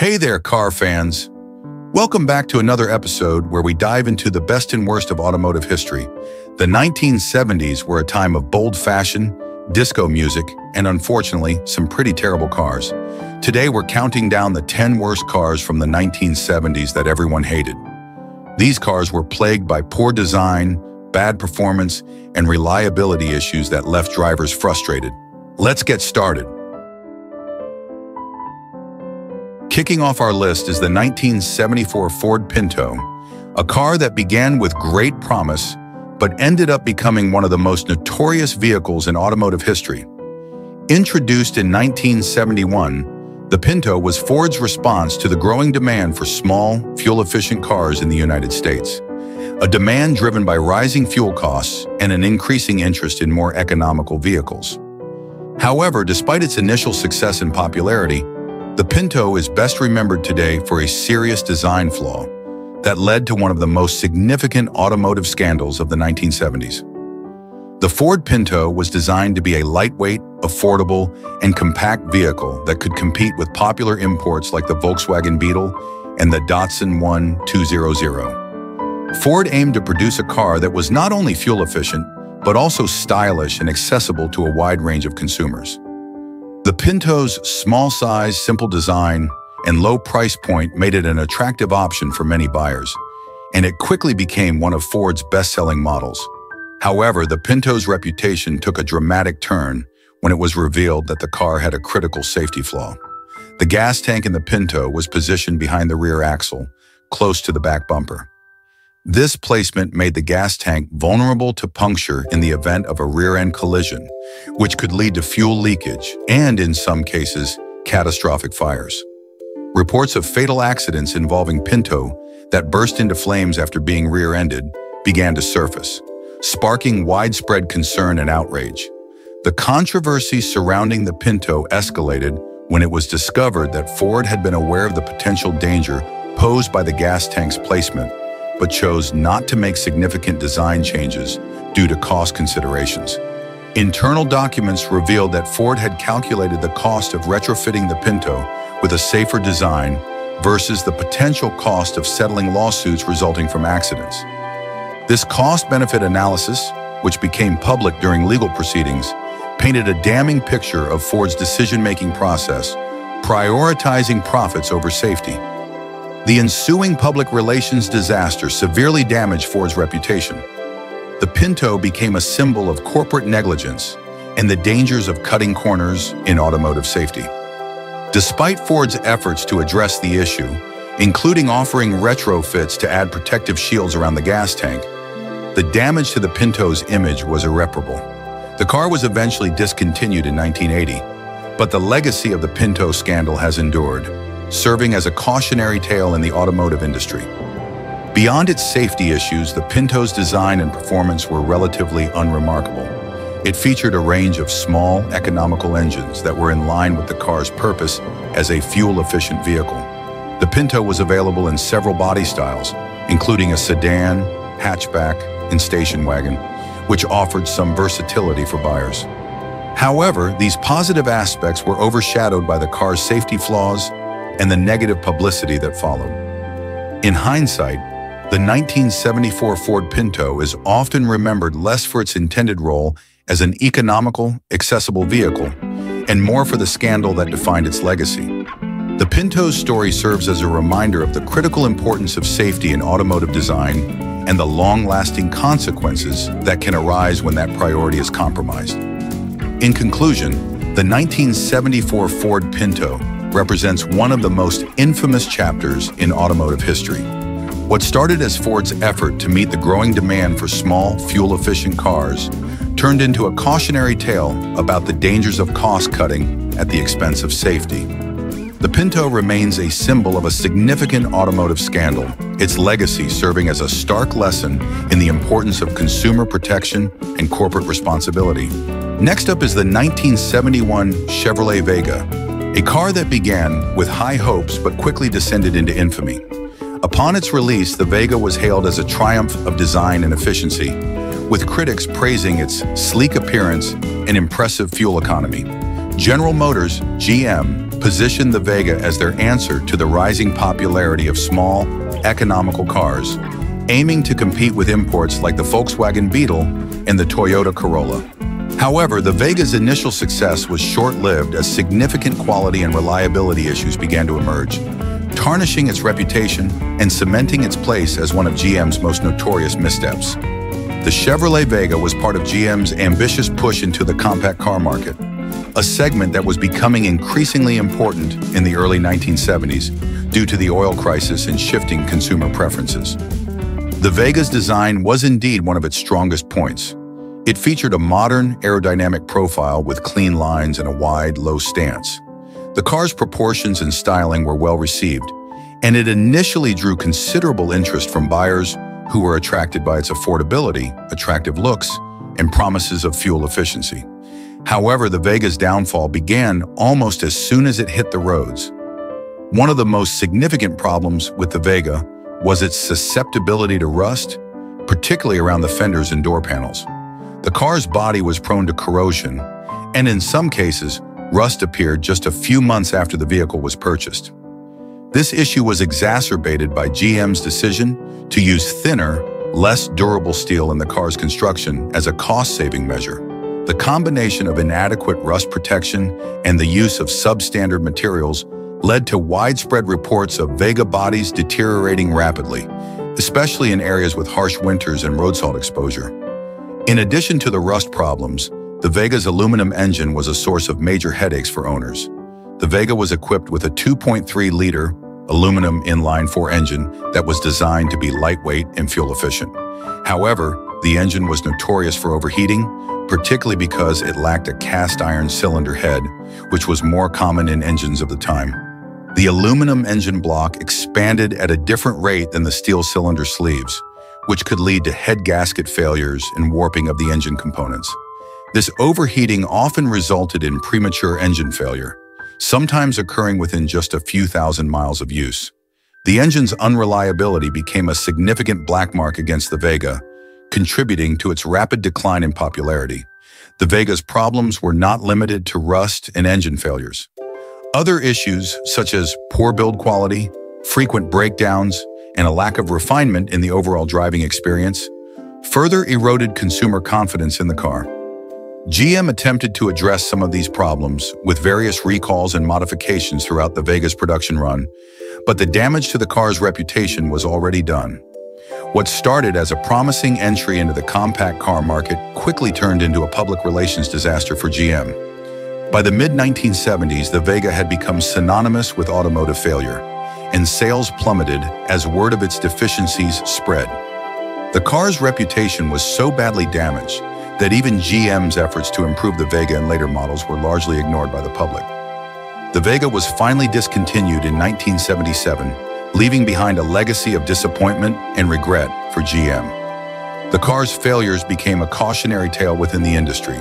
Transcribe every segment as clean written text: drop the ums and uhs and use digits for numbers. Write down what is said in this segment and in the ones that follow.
Hey there, car fans. Welcome back to another episode where we dive into the best and worst of automotive history. The 1970s were a time of bold fashion, disco music, and unfortunately, some pretty terrible cars. Today, we're counting down the 10 worst cars from the 1970s that everyone hated. These cars were plagued by poor design, bad performance, and reliability issues that left drivers frustrated. Let's get started. Kicking off our list is the 1974 Ford Pinto, a car that began with great promise but ended up becoming one of the most notorious vehicles in automotive history. Introduced in 1971, the Pinto was Ford's response to the growing demand for small, fuel-efficient cars in the United States, a demand driven by rising fuel costs and an increasing interest in more economical vehicles. However, despite its initial success and popularity, the Pinto is best remembered today for a serious design flaw that led to one of the most significant automotive scandals of the 1970s. The Ford Pinto was designed to be a lightweight, affordable, and compact vehicle that could compete with popular imports like the Volkswagen Beetle and the Datsun 1200. Ford aimed to produce a car that was not only fuel-efficient, but also stylish and accessible to a wide range of consumers. The Pinto's small size, simple design, and low price point made it an attractive option for many buyers, and it quickly became one of Ford's best-selling models. However, the Pinto's reputation took a dramatic turn when it was revealed that the car had a critical safety flaw. The gas tank in the Pinto was positioned behind the rear axle, close to the back bumper. This placement made the gas tank vulnerable to puncture in the event of a rear-end collision, which could lead to fuel leakage and, in some cases, catastrophic fires. Reports of fatal accidents involving Pinto that burst into flames after being rear-ended began to surface, sparking widespread concern and outrage. The controversy surrounding the Pinto escalated when it was discovered that Ford had been aware of the potential danger posed by the gas tank's placement, but chose not to make significant design changes due to cost considerations. Internal documents revealed that Ford had calculated the cost of retrofitting the Pinto with a safer design versus the potential cost of settling lawsuits resulting from accidents. This cost-benefit analysis, which became public during legal proceedings, painted a damning picture of Ford's decision-making process, prioritizing profits over safety. The ensuing public relations disaster severely damaged Ford's reputation. The Pinto became a symbol of corporate negligence and the dangers of cutting corners in automotive safety. Despite Ford's efforts to address the issue, including offering retrofits to add protective shields around the gas tank, the damage to the Pinto's image was irreparable. The car was eventually discontinued in 1980, but the legacy of the Pinto scandal has endured, serving as a cautionary tale in the automotive industry. Beyond its safety issues, the Pinto's design and performance were relatively unremarkable. It featured a range of small, economical engines that were in line with the car's purpose as a fuel-efficient vehicle. The Pinto was available in several body styles, including a sedan, hatchback, and station wagon, which offered some versatility for buyers. However, these positive aspects were overshadowed by the car's safety flaws and the negative publicity that followed. In hindsight, the 1974 Ford Pinto is often remembered less for its intended role as an economical, accessible vehicle, and more for the scandal that defined its legacy. The Pinto's story serves as a reminder of the critical importance of safety in automotive design and the long-lasting consequences that can arise when that priority is compromised. In conclusion, the 1974 Ford Pinto represents one of the most infamous chapters in automotive history. What started as Ford's effort to meet the growing demand for small, fuel-efficient cars turned into a cautionary tale about the dangers of cost-cutting at the expense of safety. The Pinto remains a symbol of a significant automotive scandal, its legacy serving as a stark lesson in the importance of consumer protection and corporate responsibility. Next up is the 1971 Chevrolet Vega, a car that began with high hopes but quickly descended into infamy. Upon its release, the Vega was hailed as a triumph of design and efficiency, with critics praising its sleek appearance and impressive fuel economy. General Motors, GM, positioned the Vega as their answer to the rising popularity of small, economical cars, aiming to compete with imports like the Volkswagen Beetle and the Toyota Corolla. However, the Vega's initial success was short-lived as significant quality and reliability issues began to emerge, tarnishing its reputation and cementing its place as one of GM's most notorious missteps. The Chevrolet Vega was part of GM's ambitious push into the compact car market, a segment that was becoming increasingly important in the early 1970s due to the oil crisis and shifting consumer preferences. The Vega's design was indeed one of its strongest points. It featured a modern, aerodynamic profile with clean lines and a wide, low stance. The car's proportions and styling were well received, and it initially drew considerable interest from buyers who were attracted by its affordability, attractive looks, and promises of fuel efficiency. However, the Vega's downfall began almost as soon as it hit the roads. One of the most significant problems with the Vega was its susceptibility to rust, particularly around the fenders and door panels. The car's body was prone to corrosion, and in some cases, rust appeared just a few months after the vehicle was purchased. This issue was exacerbated by GM's decision to use thinner, less durable steel in the car's construction as a cost-saving measure. The combination of inadequate rust protection and the use of substandard materials led to widespread reports of Vega bodies deteriorating rapidly, especially in areas with harsh winters and road salt exposure. In addition to the rust problems, the Vega's aluminum engine was a source of major headaches for owners. The Vega was equipped with a 2.3-liter aluminum inline-4 engine that was designed to be lightweight and fuel efficient. However, the engine was notorious for overheating, particularly because it lacked a cast iron cylinder head, which was more common in engines of the time. The aluminum engine block expanded at a different rate than the steel cylinder sleeves, which could lead to head gasket failures and warping of the engine components. This overheating often resulted in premature engine failure, sometimes occurring within just a few thousand miles of use. The engine's unreliability became a significant black mark against the Vega, contributing to its rapid decline in popularity. The Vega's problems were not limited to rust and engine failures. Other issues, such as poor build quality, frequent breakdowns, and a lack of refinement in the overall driving experience, further eroded consumer confidence in the car. GM attempted to address some of these problems with various recalls and modifications throughout the Vega's production run, but the damage to the car's reputation was already done. What started as a promising entry into the compact car market quickly turned into a public relations disaster for GM. By the mid-1970s, the Vega had become synonymous with automotive failure, and sales plummeted as word of its deficiencies spread. The car's reputation was so badly damaged that even GM's efforts to improve the Vega in later models were largely ignored by the public. The Vega was finally discontinued in 1977, leaving behind a legacy of disappointment and regret for GM. The car's failures became a cautionary tale within the industry,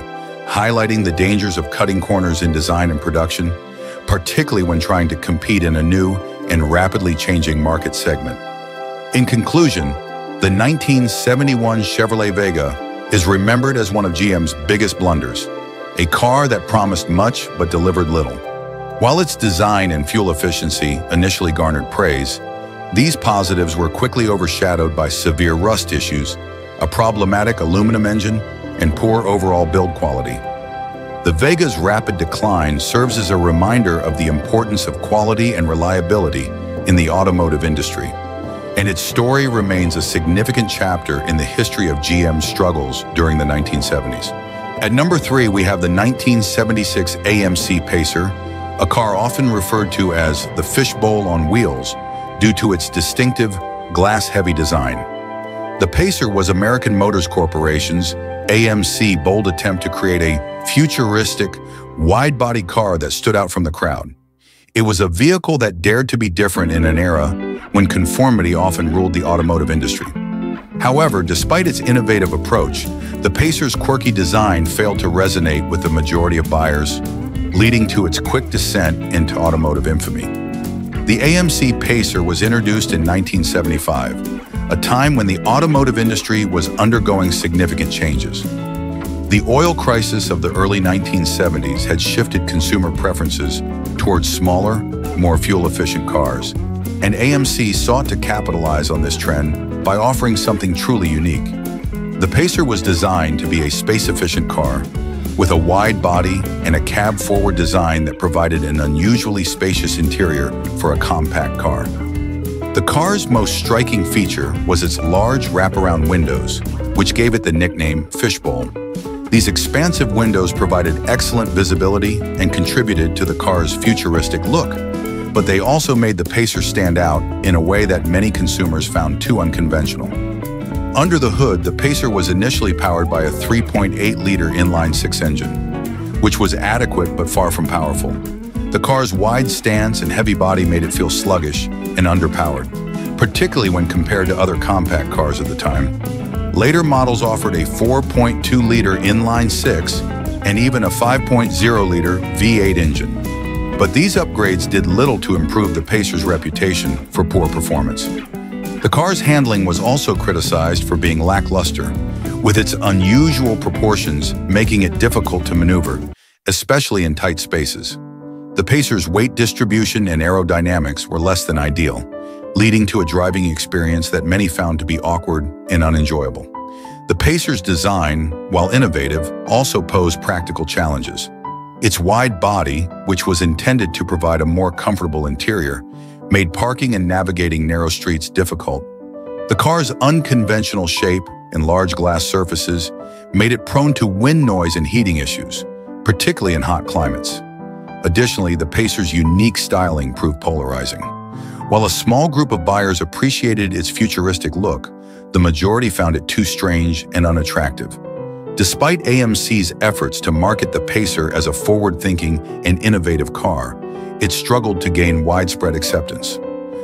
highlighting the dangers of cutting corners in design and production, particularly when trying to compete in a new and rapidly changing market segment. In conclusion, the 1971 Chevrolet Vega is remembered as one of GM's biggest blunders, a car that promised much but delivered little. While its design and fuel efficiency initially garnered praise, these positives were quickly overshadowed by severe rust issues, a problematic aluminum engine, and poor overall build quality. The Vega's rapid decline serves as a reminder of the importance of quality and reliability in the automotive industry, and its story remains a significant chapter in the history of GM's struggles during the 1970s. At number 3, we have the 1976 AMC Pacer, a car often referred to as the fishbowl on wheels due to its distinctive glass-heavy design. The Pacer was American Motors Corporation's AMC bold attempt to create a futuristic, wide-body car that stood out from the crowd. It was a vehicle that dared to be different in an era when conformity often ruled the automotive industry. However, despite its innovative approach, the Pacer's quirky design failed to resonate with the majority of buyers, leading to its quick descent into automotive infamy. The AMC Pacer was introduced in 1975, a time when the automotive industry was undergoing significant changes. The oil crisis of the early 1970s had shifted consumer preferences towards smaller, more fuel-efficient cars, and AMC sought to capitalize on this trend by offering something truly unique. The Pacer was designed to be a space-efficient car with a wide body and a cab-forward design that provided an unusually spacious interior for a compact car. The car's most striking feature was its large wraparound windows, which gave it the nickname Fishbowl. These expansive windows provided excellent visibility and contributed to the car's futuristic look, but they also made the Pacer stand out in a way that many consumers found too unconventional. Under the hood, the Pacer was initially powered by a 3.8-liter inline-six engine, which was adequate but far from powerful. The car's wide stance and heavy body made it feel sluggish and underpowered, particularly when compared to other compact cars of the time. Later models offered a 4.2-liter inline-six and even a 5.0-liter V8 engine. But these upgrades did little to improve the Pacer's reputation for poor performance. The car's handling was also criticized for being lackluster, with its unusual proportions making it difficult to maneuver, especially in tight spaces. The Pacer's weight distribution and aerodynamics were less than ideal, leading to a driving experience that many found to be awkward and unenjoyable. The Pacer's design, while innovative, also posed practical challenges. Its wide body, which was intended to provide a more comfortable interior, made parking and navigating narrow streets difficult. The car's unconventional shape and large glass surfaces made it prone to wind noise and heating issues, particularly in hot climates. Additionally, the Pacer's unique styling proved polarizing. While a small group of buyers appreciated its futuristic look, the majority found it too strange and unattractive. Despite AMC's efforts to market the Pacer as a forward-thinking and innovative car, it struggled to gain widespread acceptance.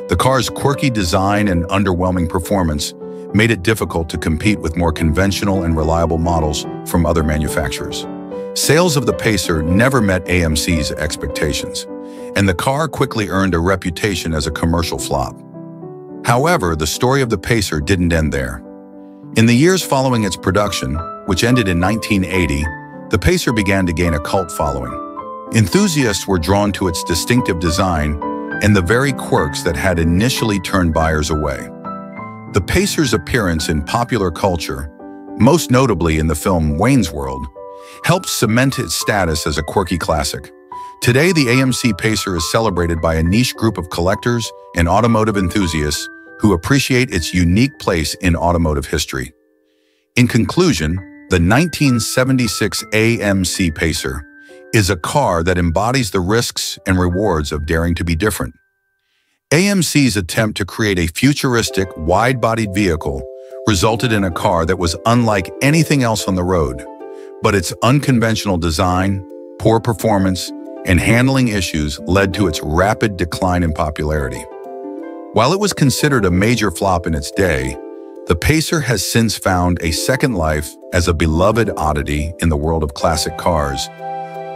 The car's quirky design and underwhelming performance made it difficult to compete with more conventional and reliable models from other manufacturers. Sales of the Pacer never met AMC's expectations, and the car quickly earned a reputation as a commercial flop. However, the story of the Pacer didn't end there. In the years following its production, which ended in 1980, the Pacer began to gain a cult following. Enthusiasts were drawn to its distinctive design and the very quirks that had initially turned buyers away. The Pacer's appearance in popular culture, most notably in the film Wayne's World, helped cement its status as a quirky classic. Today, the AMC Pacer is celebrated by a niche group of collectors and automotive enthusiasts who appreciate its unique place in automotive history. In conclusion, the 1976 AMC Pacer is a car that embodies the risks and rewards of daring to be different. AMC's attempt to create a futuristic, wide-bodied vehicle resulted in a car that was unlike anything else on the road, but its unconventional design, poor performance, and handling issues led to its rapid decline in popularity. While it was considered a major flop in its day, the Pacer has since found a second life as a beloved oddity in the world of classic cars,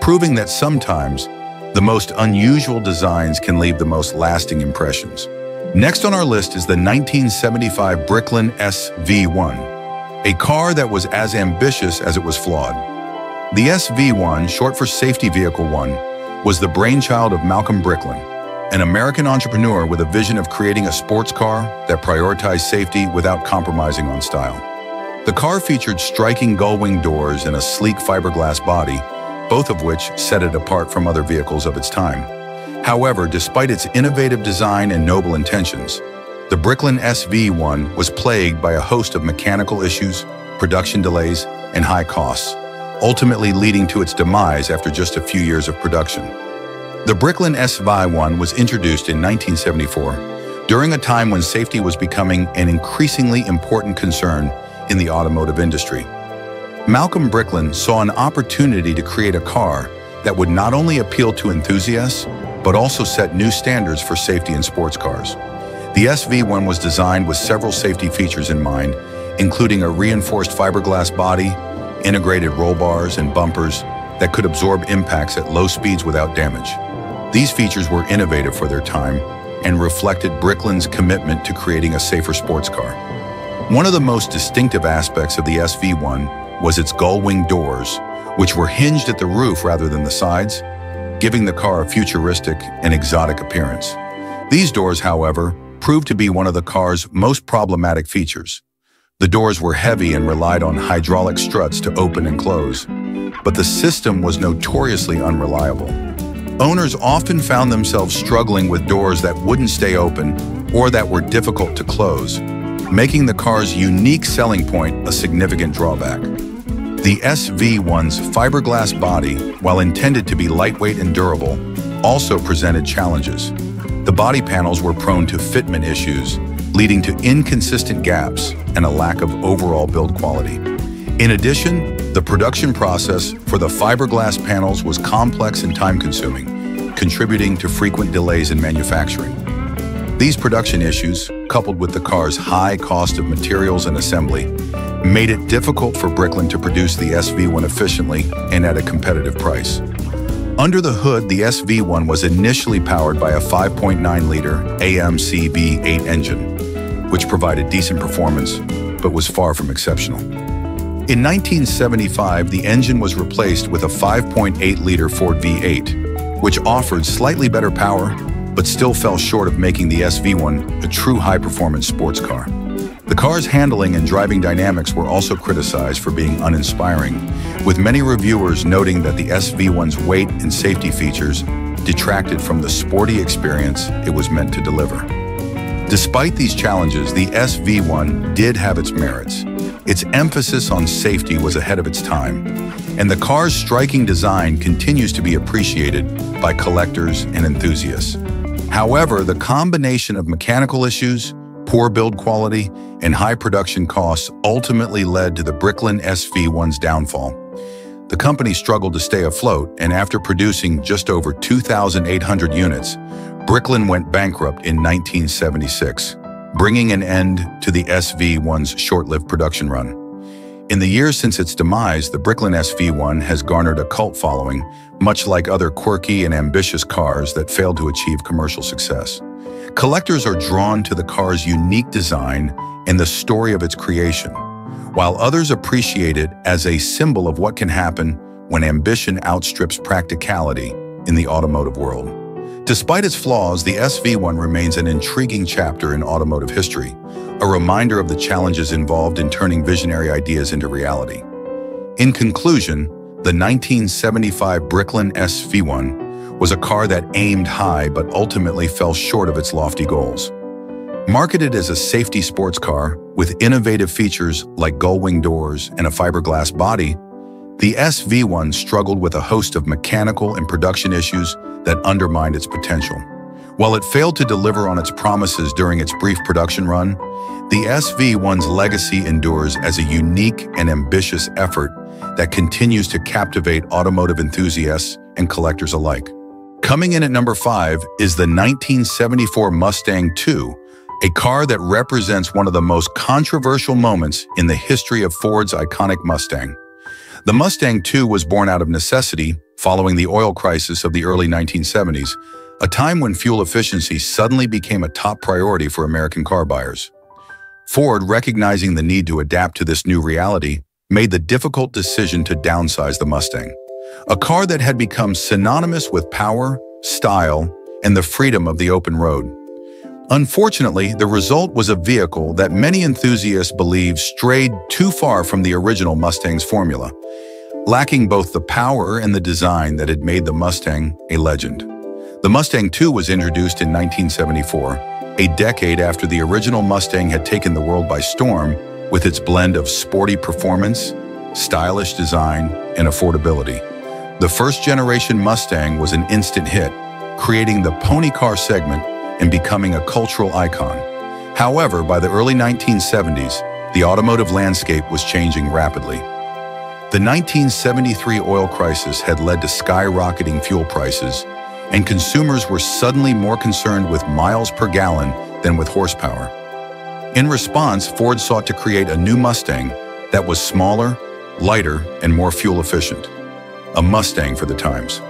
proving that sometimes the most unusual designs can leave the most lasting impressions. Next on our list is the 1975 Bricklin SV1, a car that was as ambitious as it was flawed. The SV1, short for Safety Vehicle 1, was the brainchild of Malcolm Bricklin, an American entrepreneur with a vision of creating a sports car that prioritized safety without compromising on style. The car featured striking gull-wing doors and a sleek fiberglass body, both of which set it apart from other vehicles of its time. However, despite its innovative design and noble intentions, the Bricklin SV1 was plagued by a host of mechanical issues, production delays, and high costs, ultimately leading to its demise after just a few years of production. The Bricklin SV1 was introduced in 1974, during a time when safety was becoming an increasingly important concern in the automotive industry. Malcolm Bricklin saw an opportunity to create a car that would not only appeal to enthusiasts, but also set new standards for safety in sports cars. The SV1 was designed with several safety features in mind, including a reinforced fiberglass body, integrated roll bars and bumpers that could absorb impacts at low speeds without damage. These features were innovative for their time and reflected Bricklin's commitment to creating a safer sports car. One of the most distinctive aspects of the SV1 was its gull-wing doors, which were hinged at the roof rather than the sides, giving the car a futuristic and exotic appearance. These doors, however, proved to be one of the car's most problematic features. The doors were heavy and relied on hydraulic struts to open and close, but the system was notoriously unreliable. Owners often found themselves struggling with doors that wouldn't stay open or that were difficult to close, making the car's unique selling point a significant drawback. The SV1's fiberglass body, while intended to be lightweight and durable, also presented challenges. The body panels were prone to fitment issues, leading to inconsistent gaps and a lack of overall build quality. In addition, the production process for the fiberglass panels was complex and time-consuming, contributing to frequent delays in manufacturing. These production issues, coupled with the car's high cost of materials and assembly, made it difficult for Bricklin to produce the SV1 efficiently and at a competitive price. Under the hood, the SV1 was initially powered by a 5.9-liter AMC V8 engine, which provided decent performance, but was far from exceptional. In 1975, the engine was replaced with a 5.8-liter Ford V8, which offered slightly better power, but still fell short of making the SV1 a true high-performance sports car. The car's handling and driving dynamics were also criticized for being uninspiring, with many reviewers noting that the SV1's weight and safety features detracted from the sporty experience it was meant to deliver. Despite these challenges, the SV1 did have its merits. Its emphasis on safety was ahead of its time, and the car's striking design continues to be appreciated by collectors and enthusiasts. However, the combination of mechanical issues, poor build quality, and high production costs ultimately led to the Bricklin SV1's downfall. The company struggled to stay afloat, and after producing just over 2,800 units, Bricklin went bankrupt in 1976, bringing an end to the SV1's short-lived production run. In the years since its demise, the Bricklin SV1 has garnered a cult following, much like other quirky and ambitious cars that failed to achieve commercial success. Collectors are drawn to the car's unique design and the story of its creation, while others appreciate it as a symbol of what can happen when ambition outstrips practicality in the automotive world. Despite its flaws, the SV1 remains an intriguing chapter in automotive history, a reminder of the challenges involved in turning visionary ideas into reality. In conclusion, the 1975 Bricklin SV1 was a car that aimed high but ultimately fell short of its lofty goals. Marketed as a safety sports car with innovative features like gull-wing doors and a fiberglass body, the SV1 struggled with a host of mechanical and production issues that undermined its potential. While it failed to deliver on its promises during its brief production run, the SV1's legacy endures as a unique and ambitious effort that continues to captivate automotive enthusiasts and collectors alike. Coming in at number 5 is the 1974 Mustang II, a car that represents one of the most controversial moments in the history of Ford's iconic Mustang. The Mustang II was born out of necessity following the oil crisis of the early 1970s, a time when fuel efficiency suddenly became a top priority for American car buyers. Ford, recognizing the need to adapt to this new reality, made the difficult decision to downsize the Mustang, a car that had become synonymous with power, style, and the freedom of the open road. Unfortunately, the result was a vehicle that many enthusiasts believe strayed too far from the original Mustang's formula, lacking both the power and the design that had made the Mustang a legend. The Mustang II was introduced in 1974, a decade after the original Mustang had taken the world by storm with its blend of sporty performance, stylish design, and affordability. The first-generation Mustang was an instant hit, creating the pony car segment and becoming a cultural icon. However, by the early 1970s, the automotive landscape was changing rapidly. The 1973 oil crisis had led to skyrocketing fuel prices, and consumers were suddenly more concerned with miles per gallon than with horsepower. In response, Ford sought to create a new Mustang that was smaller, lighter, and more fuel efficient. A Mustang for the times.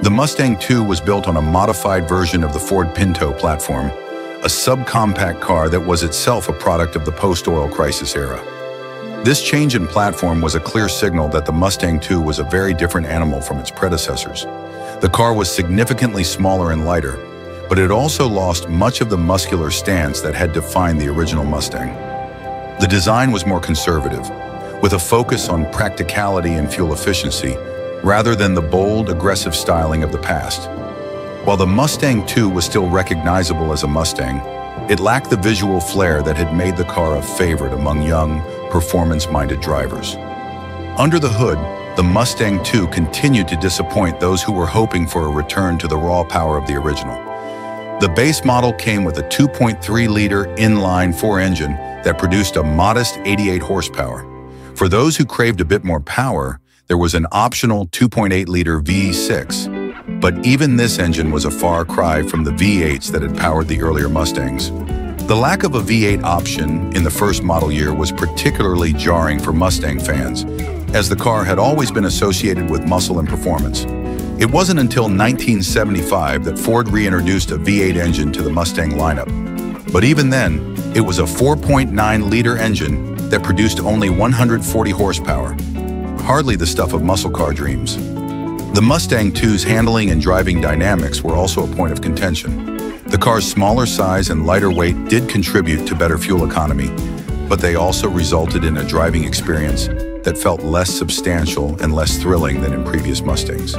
The Mustang II was built on a modified version of the Ford Pinto platform, a subcompact car that was itself a product of the post-oil crisis era. This change in platform was a clear signal that the Mustang II was a very different animal from its predecessors. The car was significantly smaller and lighter, but it also lost much of the muscular stance that had defined the original Mustang. The design was more conservative, with a focus on practicality and fuel efficiency, rather than the bold, aggressive styling of the past. While the Mustang II was still recognizable as a Mustang, it lacked the visual flair that had made the car a favorite among young, performance-minded drivers. Under the hood, the Mustang II continued to disappoint those who were hoping for a return to the raw power of the original. The base model came with a 2.3-liter inline-4 engine that produced a modest 88 horsepower. For those who craved a bit more power, there was an optional 2.8-liter V6, but even this engine was a far cry from the V8s that had powered the earlier Mustangs. The lack of a V8 option in the first model year was particularly jarring for Mustang fans, as the car had always been associated with muscle and performance. It wasn't until 1975 that Ford reintroduced a V8 engine to the Mustang lineup. But even then, it was a 4.9-liter engine that produced only 140 horsepower, hardly the stuff of muscle car dreams. The Mustang II's handling and driving dynamics were also a point of contention. The car's smaller size and lighter weight did contribute to better fuel economy, but they also resulted in a driving experience that felt less substantial and less thrilling than in previous Mustangs.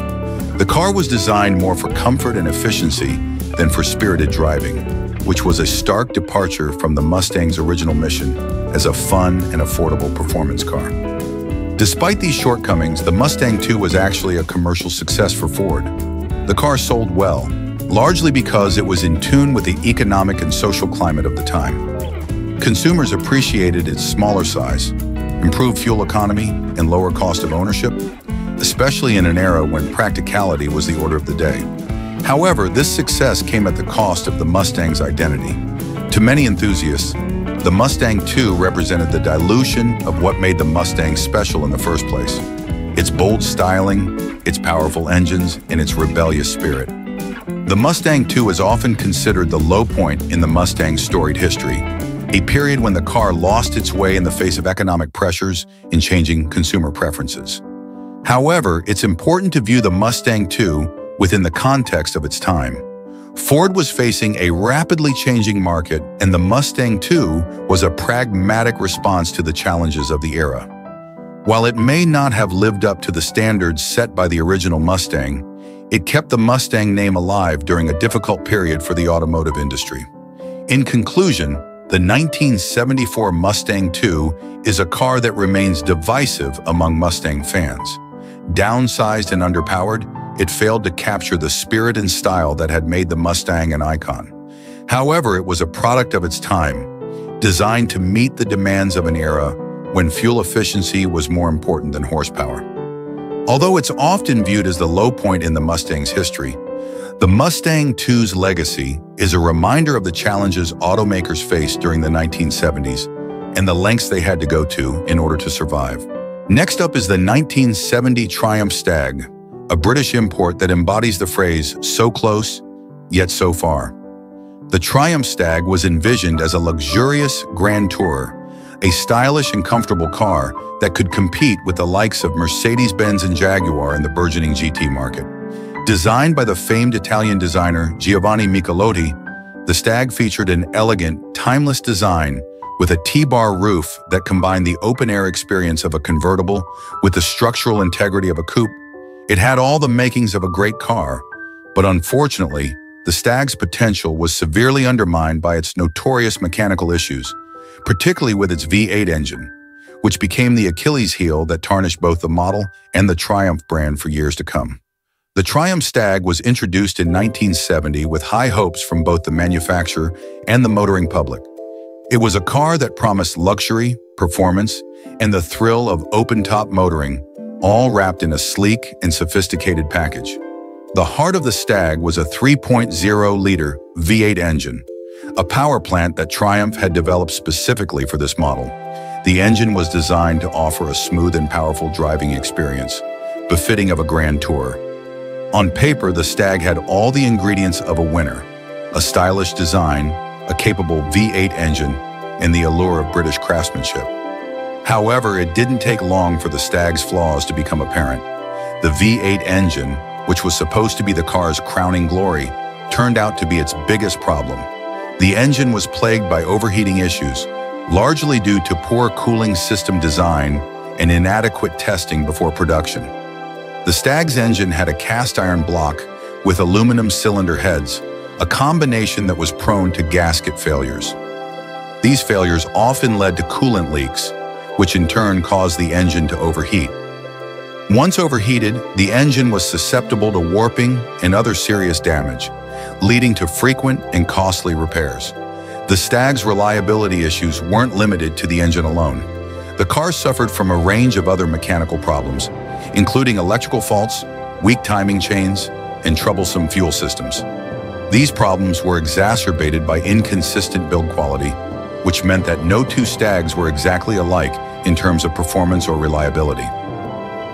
The car was designed more for comfort and efficiency than for spirited driving, which was a stark departure from the Mustang's original mission as a fun and affordable performance car. Despite these shortcomings, the Mustang II was actually a commercial success for Ford. The car sold well, largely because it was in tune with the economic and social climate of the time. Consumers appreciated its smaller size, improved fuel economy, and lower cost of ownership, especially in an era when practicality was the order of the day. However, this success came at the cost of the Mustang's identity. To many enthusiasts, the Mustang II represented the dilution of what made the Mustang special in the first place: its bold styling, its powerful engines, and its rebellious spirit. The Mustang II is often considered the low point in the Mustang's storied history, a period when the car lost its way in the face of economic pressures and changing consumer preferences. However, it's important to view the Mustang II within the context of its time. Ford was facing a rapidly changing market, and the Mustang II was a pragmatic response to the challenges of the era. While it may not have lived up to the standards set by the original Mustang, it kept the Mustang name alive during a difficult period for the automotive industry. In conclusion, the 1974 Mustang II is a car that remains divisive among Mustang fans. Downsized and underpowered, it failed to capture the spirit and style that had made the Mustang an icon. However, it was a product of its time, designed to meet the demands of an era when fuel efficiency was more important than horsepower. Although it's often viewed as the low point in the Mustang's history, the Mustang II's legacy is a reminder of the challenges automakers faced during the 1970s and the lengths they had to go to in order to survive. Next up is the 1970 Triumph Stag, a British import that embodies the phrase, "so close, yet so far." The Triumph Stag was envisioned as a luxurious grand tourer, a stylish and comfortable car that could compete with the likes of Mercedes-Benz and Jaguar in the burgeoning GT market. Designed by the famed Italian designer Giovanni Michelotti, the Stag featured an elegant, timeless design with a T-bar roof that combined the open-air experience of a convertible with the structural integrity of a coupe. It had all the makings of a great car, but unfortunately, the Stag's potential was severely undermined by its notorious mechanical issues, particularly with its V8 engine, which became the Achilles heel that tarnished both the model and the Triumph brand for years to come. The Triumph Stag was introduced in 1970 with high hopes from both the manufacturer and the motoring public. It was a car that promised luxury, performance, and the thrill of open-top motoring, all wrapped in a sleek and sophisticated package. The heart of the Stag was a 3.0-liter V8 engine, a power plant that Triumph had developed specifically for this model. The engine was designed to offer a smooth and powerful driving experience, befitting of a grand tour. On paper, the Stag had all the ingredients of a winner: a stylish design, a capable V8 engine, and the allure of British craftsmanship. However, it didn't take long for the Stag's flaws to become apparent. The V8 engine, which was supposed to be the car's crowning glory, turned out to be its biggest problem. The engine was plagued by overheating issues, largely due to poor cooling system design and inadequate testing before production. The Stag's engine had a cast iron block with aluminum cylinder heads, a combination that was prone to gasket failures. These failures often led to coolant leaks, which in turn caused the engine to overheat. Once overheated, the engine was susceptible to warping and other serious damage, leading to frequent and costly repairs. The Stag's reliability issues weren't limited to the engine alone. The car suffered from a range of other mechanical problems, including electrical faults, weak timing chains, and troublesome fuel systems. These problems were exacerbated by inconsistent build quality, which meant that no two Stags were exactly alike in terms of performance or reliability.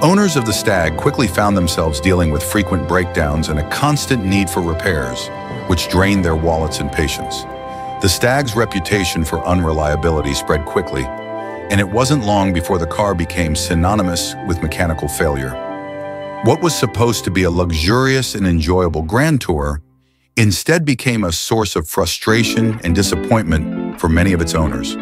Owners of the Stag quickly found themselves dealing with frequent breakdowns and a constant need for repairs, which drained their wallets and patience. The Stag's reputation for unreliability spread quickly, and it wasn't long before the car became synonymous with mechanical failure. What was supposed to be a luxurious and enjoyable grand tour instead became a source of frustration and disappointment for many of its owners.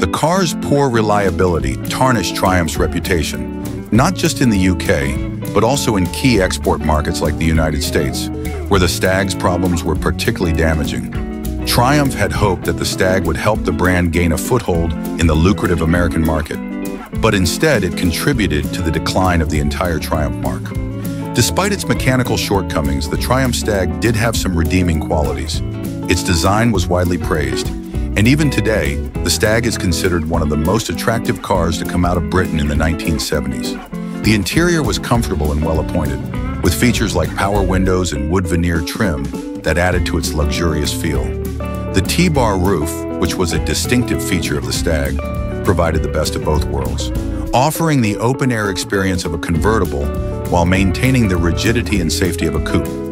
The car's poor reliability tarnished Triumph's reputation, not just in the UK, but also in key export markets like the United States, where the Stag's problems were particularly damaging. Triumph had hoped that the Stag would help the brand gain a foothold in the lucrative American market, but instead it contributed to the decline of the entire Triumph mark. Despite its mechanical shortcomings, the Triumph Stag did have some redeeming qualities. Its design was widely praised, and even today, the Stag is considered one of the most attractive cars to come out of Britain in the 1970s. The interior was comfortable and well-appointed, with features like power windows and wood veneer trim that added to its luxurious feel. The T-bar roof, which was a distinctive feature of the Stag, provided the best of both worlds, offering the open-air experience of a convertible while maintaining the rigidity and safety of a coupe.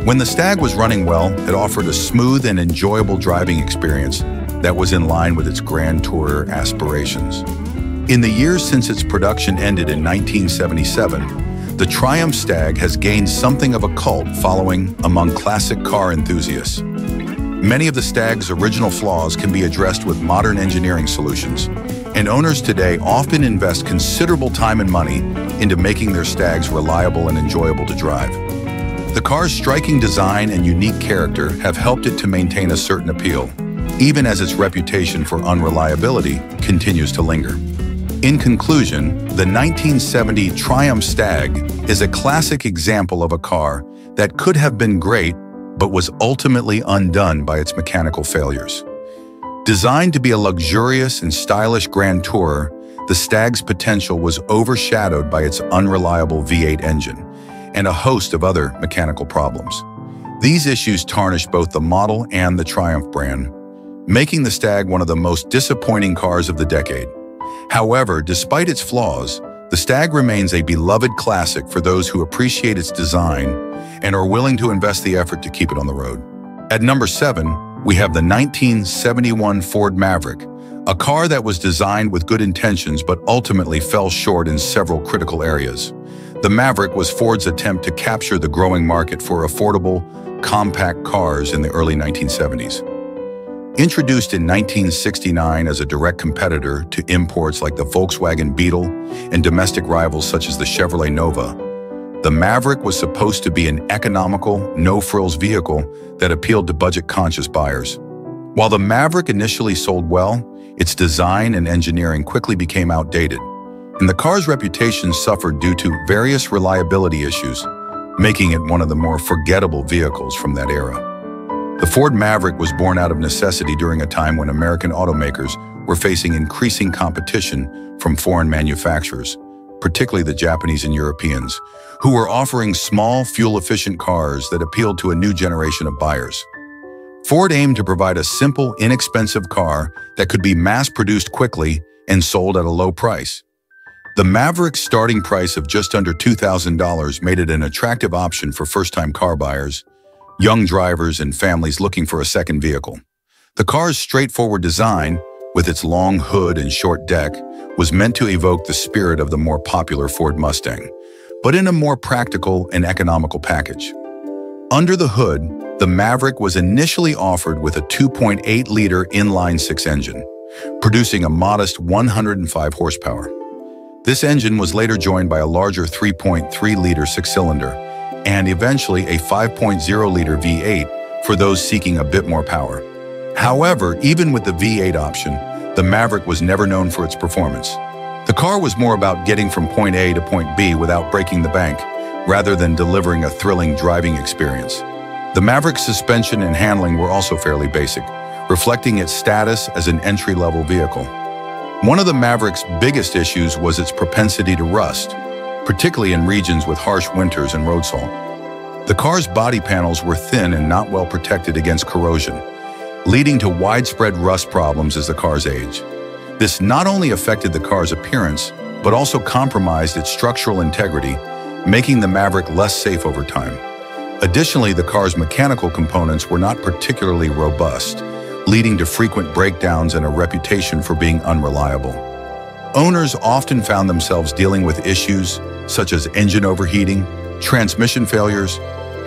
When the Stag was running well, it offered a smooth and enjoyable driving experience that was in line with its grand tourer aspirations. In the years since its production ended in 1977, the Triumph Stag has gained something of a cult following among classic car enthusiasts. Many of the Stag's original flaws can be addressed with modern engineering solutions, and owners today often invest considerable time and money into making their Stags reliable and enjoyable to drive. The car's striking design and unique character have helped it to maintain a certain appeal, even as its reputation for unreliability continues to linger. In conclusion, the 1970 Triumph Stag is a classic example of a car that could have been great, but was ultimately undone by its mechanical failures. Designed to be a luxurious and stylish grand tourer, the Stag's potential was overshadowed by its unreliable V8 engine and a host of other mechanical problems. These issues tarnished both the model and the Triumph brand, making the Stag one of the most disappointing cars of the decade. However, despite its flaws, the Stag remains a beloved classic for those who appreciate its design and are willing to invest the effort to keep it on the road. At number 7, we have the 1971 Ford Maverick, a car that was designed with good intentions but ultimately fell short in several critical areas. The Maverick was Ford's attempt to capture the growing market for affordable, compact cars in the early 1970s. Introduced in 1969 as a direct competitor to imports like the Volkswagen Beetle and domestic rivals such as the Chevrolet Nova, the Maverick was supposed to be an economical, no-frills vehicle that appealed to budget-conscious buyers. While the Maverick initially sold well, its design and engineering quickly became outdated, and the car's reputation suffered due to various reliability issues, making it one of the more forgettable vehicles from that era. The Ford Maverick was born out of necessity during a time when American automakers were facing increasing competition from foreign manufacturers, particularly the Japanese and Europeans, who were offering small, fuel-efficient cars that appealed to a new generation of buyers. Ford aimed to provide a simple, inexpensive car that could be mass-produced quickly and sold at a low price. The Maverick's starting price of just under $2,000 made it an attractive option for first-time car buyers, young drivers, and families looking for a second vehicle. The car's straightforward design, with its long hood and short deck, was meant to evoke the spirit of the more popular Ford Mustang, but in a more practical and economical package. Under the hood, the Maverick was initially offered with a 2.8-liter inline-six engine, producing a modest 105 horsepower. This engine was later joined by a larger 3.3-liter six-cylinder and eventually a 5.0-liter V8 for those seeking a bit more power. However, even with the V8 option, the Maverick was never known for its performance. The car was more about getting from point A to point B without breaking the bank, rather than delivering a thrilling driving experience. The Maverick's suspension and handling were also fairly basic, reflecting its status as an entry-level vehicle. One of the Maverick's biggest issues was its propensity to rust, particularly in regions with harsh winters and road salt. The car's body panels were thin and not well protected against corrosion, leading to widespread rust problems as the cars aged. This not only affected the car's appearance, but also compromised its structural integrity, making the Maverick less safe over time. Additionally, the car's mechanical components were not particularly robust, leading to frequent breakdowns and a reputation for being unreliable. Owners often found themselves dealing with issues such as engine overheating, transmission failures,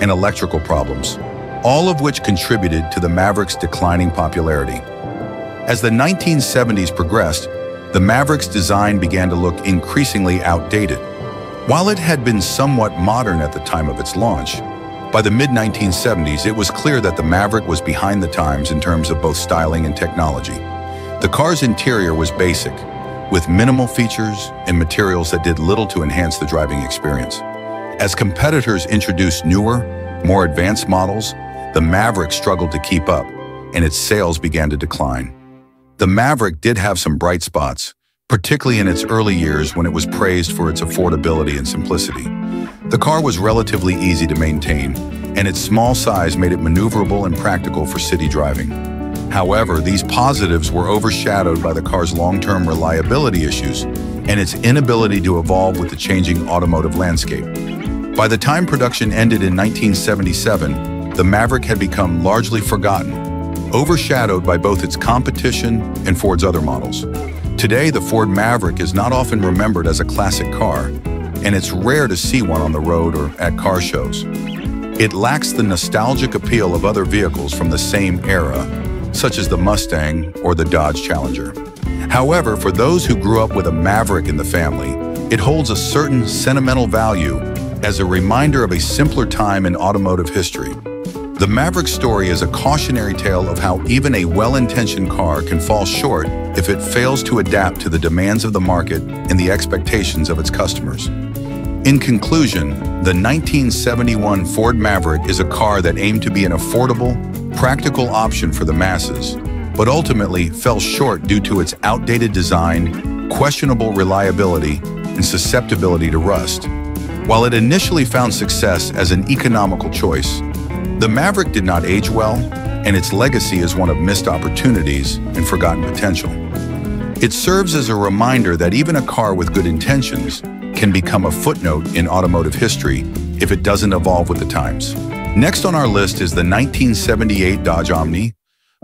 and electrical problems, all of which contributed to the Maverick's declining popularity. As the 1970s progressed, the Maverick's design began to look increasingly outdated. While it had been somewhat modern at the time of its launch, by the mid-1970s it was clear that the Maverick was behind the times in terms of both styling and technology. The car's interior was basic, with minimal features and materials that did little to enhance the driving experience. As competitors introduced newer, more advanced models, the Maverick struggled to keep up, and its sales began to decline. The Maverick did have some bright spots, particularly in its early years when it was praised for its affordability and simplicity. The car was relatively easy to maintain, and its small size made it maneuverable and practical for city driving. However, these positives were overshadowed by the car's long-term reliability issues and its inability to evolve with the changing automotive landscape. By the time production ended in 1977, the Maverick had become largely forgotten, overshadowed by both its competition and Ford's other models. Today, the Ford Maverick is not often remembered as a classic car, and it's rare to see one on the road or at car shows. It lacks the nostalgic appeal of other vehicles from the same era, such as the Mustang or the Dodge Challenger. However, for those who grew up with a Maverick in the family, it holds a certain sentimental value as a reminder of a simpler time in automotive history. The Maverick story is a cautionary tale of how even a well-intentioned car can fall short if it fails to adapt to the demands of the market and the expectations of its customers. In conclusion, the 1971 Ford Maverick is a car that aimed to be an affordable, practical option for the masses, but ultimately fell short due to its outdated design, questionable reliability, and susceptibility to rust. While it initially found success as an economical choice, the Maverick did not age well, and its legacy is one of missed opportunities and forgotten potential. It serves as a reminder that even a car with good intentions can become a footnote in automotive history if it doesn't evolve with the times. Next on our list is the 1978 Dodge Omni,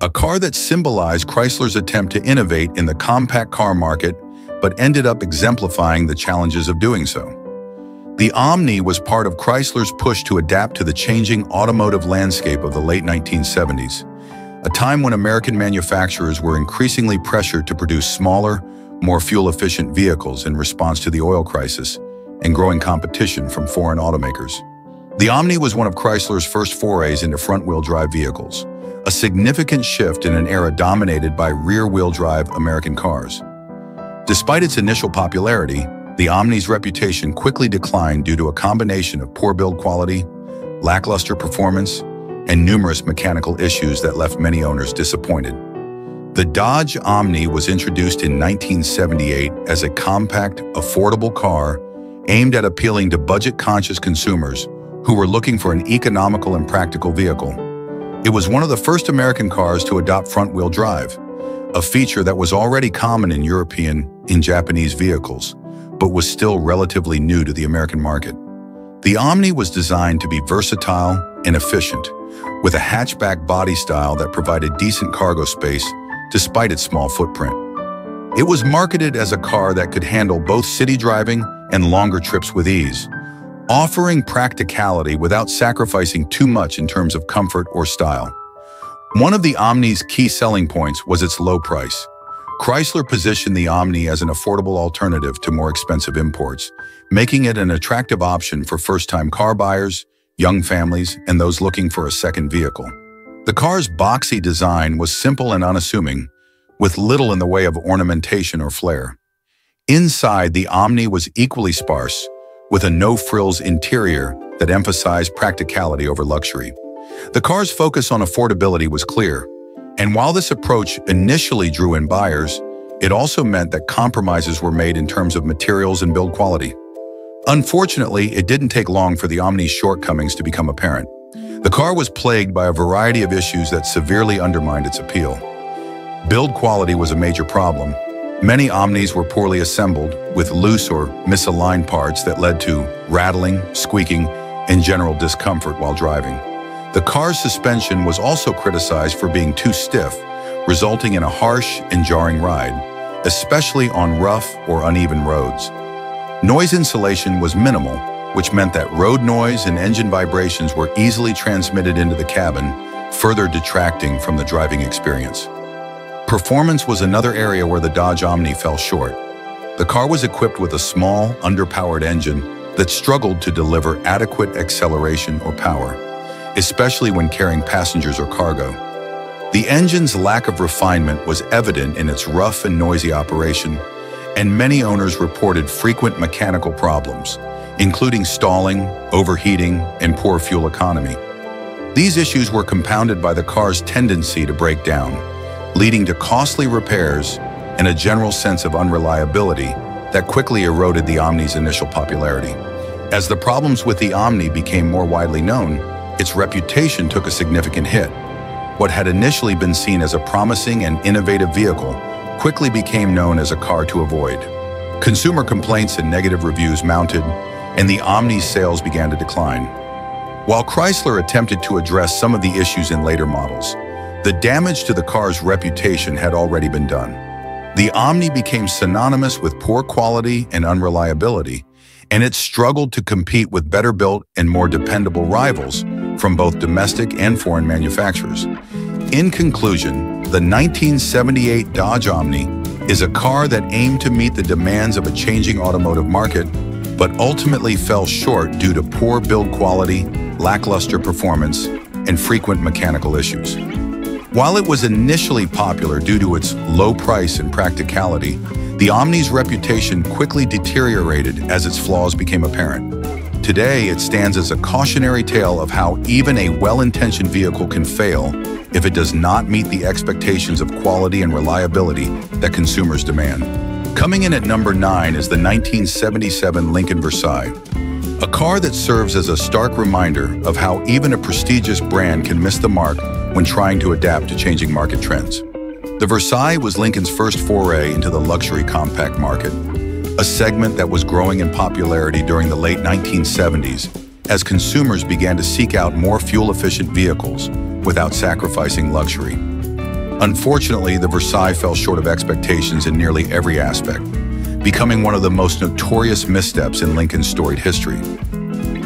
a car that symbolized Chrysler's attempt to innovate in the compact car market, but ended up exemplifying the challenges of doing so. The Omni was part of Chrysler's push to adapt to the changing automotive landscape of the late 1970s, a time when American manufacturers were increasingly pressured to produce smaller, more fuel-efficient vehicles in response to the oil crisis and growing competition from foreign automakers. The Omni was one of Chrysler's first forays into front-wheel drive vehicles, a significant shift in an era dominated by rear-wheel drive American cars. Despite its initial popularity, the Omni's reputation quickly declined due to a combination of poor build quality, lackluster performance, and numerous mechanical issues that left many owners disappointed. The Dodge Omni was introduced in 1978 as a compact, affordable car aimed at appealing to budget-conscious consumers who were looking for an economical and practical vehicle. It was one of the first American cars to adopt front-wheel drive, a feature that was already common in European and Japanese vehicles, but was still relatively new to the American market. The Omni was designed to be versatile and efficient, with a hatchback body style that provided decent cargo space despite its small footprint. It was marketed as a car that could handle both city driving and longer trips with ease, offering practicality without sacrificing too much in terms of comfort or style. One of the Omni's key selling points was its low price. Chrysler positioned the Omni as an affordable alternative to more expensive imports, making it an attractive option for first-time car buyers, young families, and those looking for a second vehicle. The car's boxy design was simple and unassuming, with little in the way of ornamentation or flair. Inside, the Omni was equally sparse, with a no-frills interior that emphasized practicality over luxury. The car's focus on affordability was clear, and while this approach initially drew in buyers, it also meant that compromises were made in terms of materials and build quality. Unfortunately, it didn't take long for the Omni's shortcomings to become apparent. The car was plagued by a variety of issues that severely undermined its appeal. Build quality was a major problem. Many Omnis were poorly assembled, with loose or misaligned parts that led to rattling, squeaking, and general discomfort while driving. The car's suspension was also criticized for being too stiff, resulting in a harsh and jarring ride, especially on rough or uneven roads. Noise insulation was minimal, which meant that road noise and engine vibrations were easily transmitted into the cabin, further detracting from the driving experience. Performance was another area where the Dodge Omni fell short. The car was equipped with a small, underpowered engine that struggled to deliver adequate acceleration or power, especially when carrying passengers or cargo. The engine's lack of refinement was evident in its rough and noisy operation, and many owners reported frequent mechanical problems, including stalling, overheating, and poor fuel economy. These issues were compounded by the car's tendency to break down, leading to costly repairs and a general sense of unreliability that quickly eroded the Omni's initial popularity. As the problems with the Omni became more widely known, its reputation took a significant hit. What had initially been seen as a promising and innovative vehicle quickly became known as a car to avoid. Consumer complaints and negative reviews mounted, and the Omni's sales began to decline. While Chrysler attempted to address some of the issues in later models, the damage to the car's reputation had already been done. The Omni became synonymous with poor quality and unreliability, and it struggled to compete with better-built and more dependable rivals from both domestic and foreign manufacturers. In conclusion, the 1978 Dodge Omni is a car that aimed to meet the demands of a changing automotive market, but ultimately fell short due to poor build quality, lackluster performance, and frequent mechanical issues. While it was initially popular due to its low price and practicality, the Omni's reputation quickly deteriorated as its flaws became apparent. Today, it stands as a cautionary tale of how even a well-intentioned vehicle can fail if it does not meet the expectations of quality and reliability that consumers demand. Coming in at number 9 is the 1977 Lincoln Versailles, a car that serves as a stark reminder of how even a prestigious brand can miss the mark when trying to adapt to changing market trends. The Versailles was Lincoln's first foray into the luxury compact market, a segment that was growing in popularity during the late 1970s as consumers began to seek out more fuel-efficient vehicles without sacrificing luxury. Unfortunately, the Versailles fell short of expectations in nearly every aspect, becoming one of the most notorious missteps in Lincoln's storied history.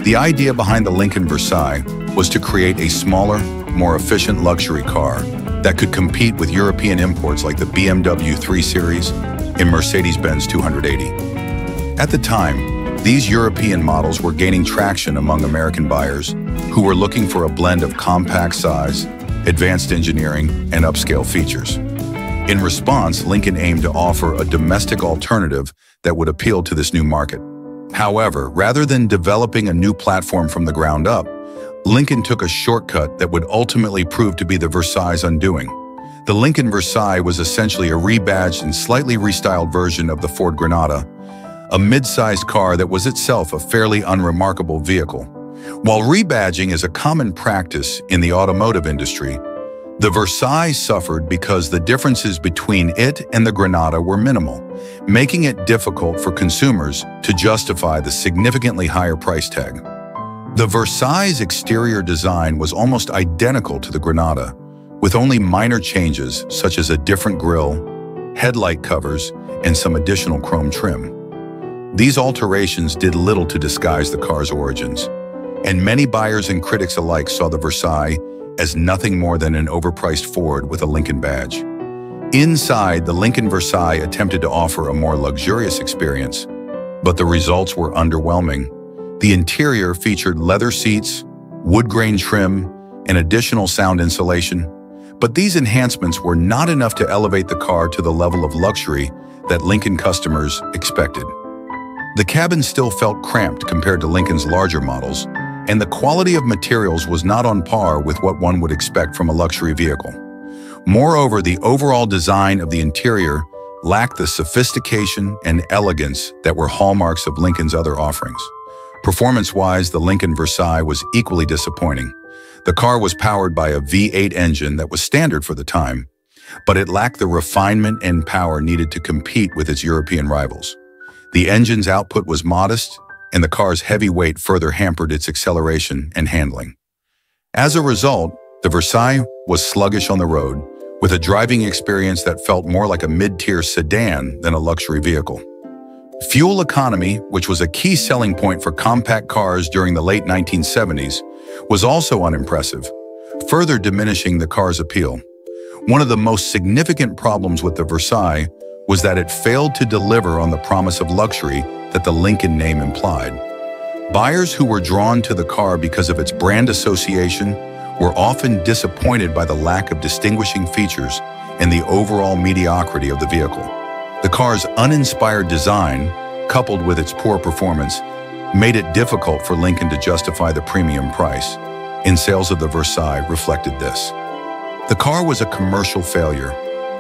The idea behind the Lincoln Versailles was to create a smaller, more efficient luxury car that could compete with European imports like the BMW 3 Series and Mercedes-Benz 280. At the time, these European models were gaining traction among American buyers who were looking for a blend of compact size, advanced engineering, and upscale features. In response, Lincoln aimed to offer a domestic alternative that would appeal to this new market. However, rather than developing a new platform from the ground up, Lincoln took a shortcut that would ultimately prove to be the Versailles' undoing. The Lincoln Versailles was essentially a rebadged and slightly restyled version of the Ford Granada, a mid-sized car that was itself a fairly unremarkable vehicle. While rebadging is a common practice in the automotive industry, the Versailles suffered because the differences between it and the Granada were minimal, making it difficult for consumers to justify the significantly higher price tag. The Versailles' exterior design was almost identical to the Granada, with only minor changes such as a different grille, headlight covers, and some additional chrome trim. These alterations did little to disguise the car's origins, and many buyers and critics alike saw the Versailles as nothing more than an overpriced Ford with a Lincoln badge. Inside, the Lincoln Versailles attempted to offer a more luxurious experience, but the results were underwhelming. The interior featured leather seats, wood grain trim, and additional sound insulation, but these enhancements were not enough to elevate the car to the level of luxury that Lincoln customers expected. The cabin still felt cramped compared to Lincoln's larger models, and the quality of materials was not on par with what one would expect from a luxury vehicle. Moreover, the overall design of the interior lacked the sophistication and elegance that were hallmarks of Lincoln's other offerings. Performance-wise, the Lincoln Versailles was equally disappointing. The car was powered by a V8 engine that was standard for the time, but it lacked the refinement and power needed to compete with its European rivals. The engine's output was modest, and the car's heavy weight further hampered its acceleration and handling. As a result, the Versailles was sluggish on the road, with a driving experience that felt more like a mid-tier sedan than a luxury vehicle. Fuel economy, which was a key selling point for compact cars during the late 1970s, was also unimpressive, further diminishing the car's appeal. One of the most significant problems with the Versailles was that it failed to deliver on the promise of luxury that the Lincoln name implied. Buyers who were drawn to the car because of its brand association were often disappointed by the lack of distinguishing features and the overall mediocrity of the vehicle. The car's uninspired design, coupled with its poor performance, made it difficult for Lincoln to justify the premium price, and sales of the Versailles reflected this. The car was a commercial failure,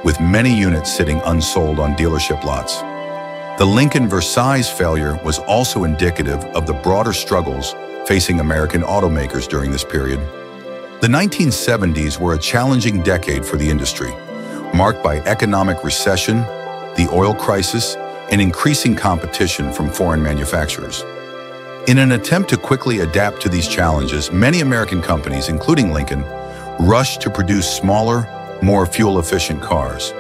with many units sitting unsold on dealership lots. The Lincoln Versailles failure was also indicative of the broader struggles facing American automakers during this period. The 1970s were a challenging decade for the industry, marked by economic recession, the oil crisis, and increasing competition from foreign manufacturers. In an attempt to quickly adapt to these challenges, many American companies, including Lincoln, rushed to produce smaller, more fuel-efficient cars.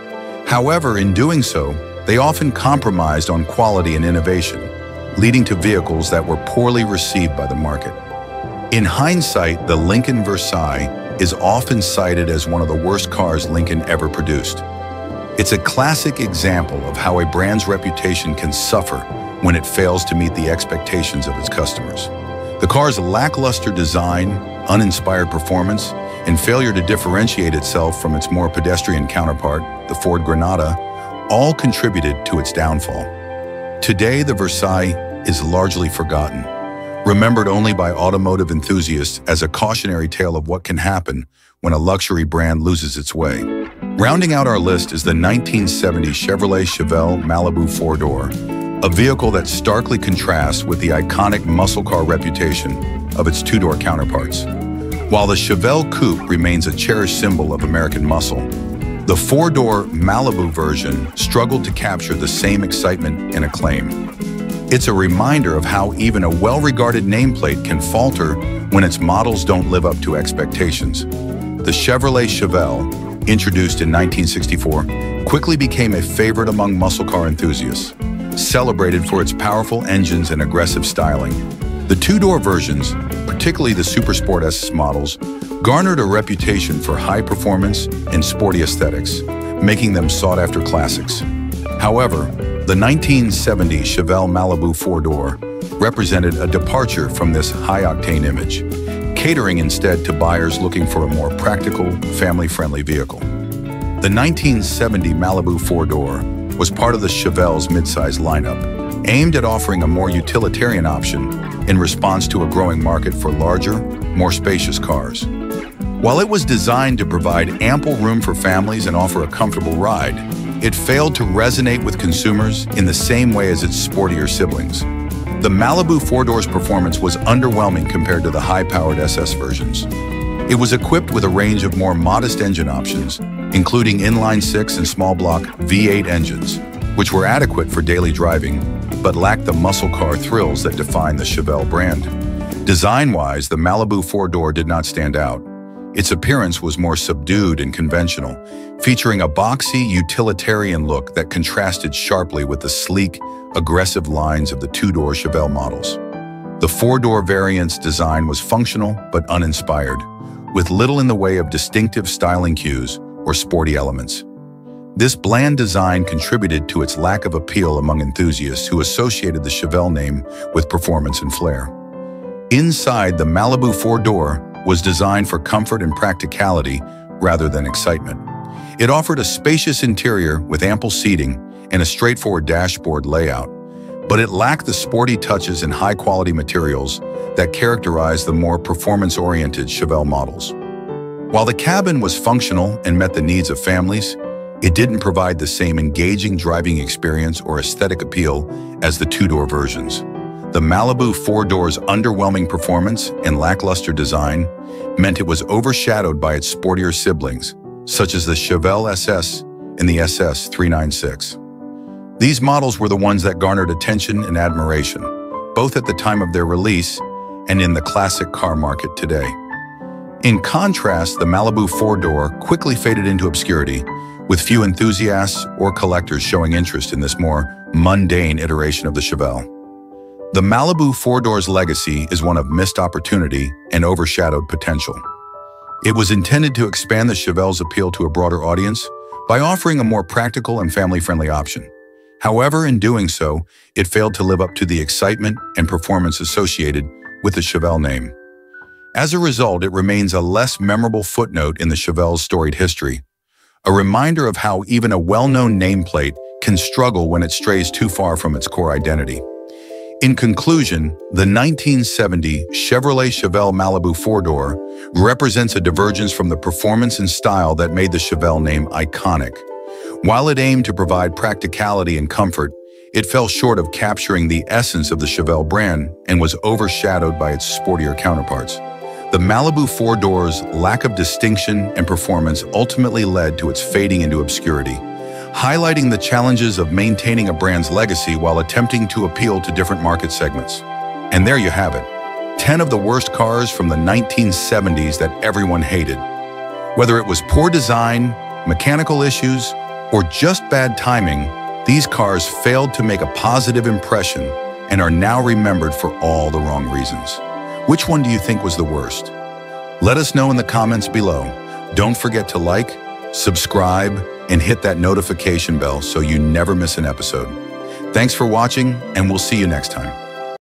However, in doing so, they often compromised on quality and innovation, leading to vehicles that were poorly received by the market. In hindsight, the Lincoln Versailles is often cited as one of the worst cars Lincoln ever produced. It's a classic example of how a brand's reputation can suffer when it fails to meet the expectations of its customers. The car's lackluster design, uninspired performance, and failure to differentiate itself from its more pedestrian counterpart, the Ford Granada, all contributed to its downfall. Today, the Versailles is largely forgotten, remembered only by automotive enthusiasts as a cautionary tale of what can happen when a luxury brand loses its way. Rounding out our list is the 1970 Chevrolet Chevelle Malibu 4-door, a vehicle that starkly contrasts with the iconic muscle car reputation of its two-door counterparts. While the Chevelle Coupe remains a cherished symbol of American muscle, the 4-door Malibu version struggled to capture the same excitement and acclaim. It's a reminder of how even a well-regarded nameplate can falter when its models don't live up to expectations. The Chevrolet Chevelle, introduced in 1964, quickly became a favorite among muscle car enthusiasts, celebrated for its powerful engines and aggressive styling. The two-door versions, particularly the Super Sport S models, garnered a reputation for high performance and sporty aesthetics, making them sought-after classics. However, the 1970 Chevelle Malibu 4-door represented a departure from this high-octane image, catering instead to buyers looking for a more practical, family-friendly vehicle. The 1970 Malibu 4-door was part of the Chevelle's midsize lineup, aimed at offering a more utilitarian option in response to a growing market for larger, more spacious cars. While it was designed to provide ample room for families and offer a comfortable ride, it failed to resonate with consumers in the same way as its sportier siblings. The Malibu 4-door's performance was underwhelming compared to the high-powered SS versions. It was equipped with a range of more modest engine options, including inline-6 and small-block V8 engines, which were adequate for daily driving, but lacked the muscle car thrills that define the Chevelle brand. Design-wise, the Malibu 4-door did not stand out. Its appearance was more subdued and conventional, featuring a boxy, utilitarian look that contrasted sharply with the sleek, aggressive lines of the two-door Chevelle models. The four-door variant's design was functional but uninspired, with little in the way of distinctive styling cues or sporty elements. This bland design contributed to its lack of appeal among enthusiasts who associated the Chevelle name with performance and flair. Inside, the Malibu four-door was designed for comfort and practicality rather than excitement. It offered a spacious interior with ample seating and a straightforward dashboard layout, but it lacked the sporty touches and high-quality materials that characterize the more performance-oriented Chevelle models. While the cabin was functional and met the needs of families, it didn't provide the same engaging driving experience or aesthetic appeal as the two-door versions. The Malibu four-door's underwhelming performance and lackluster design meant it was overshadowed by its sportier siblings, such as the Chevelle SS and the SS 396. These models were the ones that garnered attention and admiration, both at the time of their release and in the classic car market today. In contrast, the Malibu four-door quickly faded into obscurity, with few enthusiasts or collectors showing interest in this more mundane iteration of the Chevelle. The Malibu four-door's legacy is one of missed opportunity and overshadowed potential. It was intended to expand the Chevelle's appeal to a broader audience by offering a more practical and family-friendly option. However, in doing so, it failed to live up to the excitement and performance associated with the Chevelle name. As a result, it remains a less memorable footnote in the Chevelle's storied history, a reminder of how even a well-known nameplate can struggle when it strays too far from its core identity. In conclusion, the 1970 Chevrolet Chevelle Malibu four-door represents a divergence from the performance and style that made the Chevelle name iconic. While it aimed to provide practicality and comfort, it fell short of capturing the essence of the Chevelle brand and was overshadowed by its sportier counterparts. The Malibu four-door's lack of distinction and performance ultimately led to its fading into obscurity, highlighting the challenges of maintaining a brand's legacy while attempting to appeal to different market segments. And there you have it, 10 of the worst cars from the 1970s that everyone hated. Whether it was poor design, mechanical issues, or just bad timing, these cars failed to make a positive impression and are now remembered for all the wrong reasons. Which one do you think was the worst? Let us know in the comments below. Don't forget to like, subscribe, and hit that notification bell so you never miss an episode. Thanks for watching, and we'll see you next time.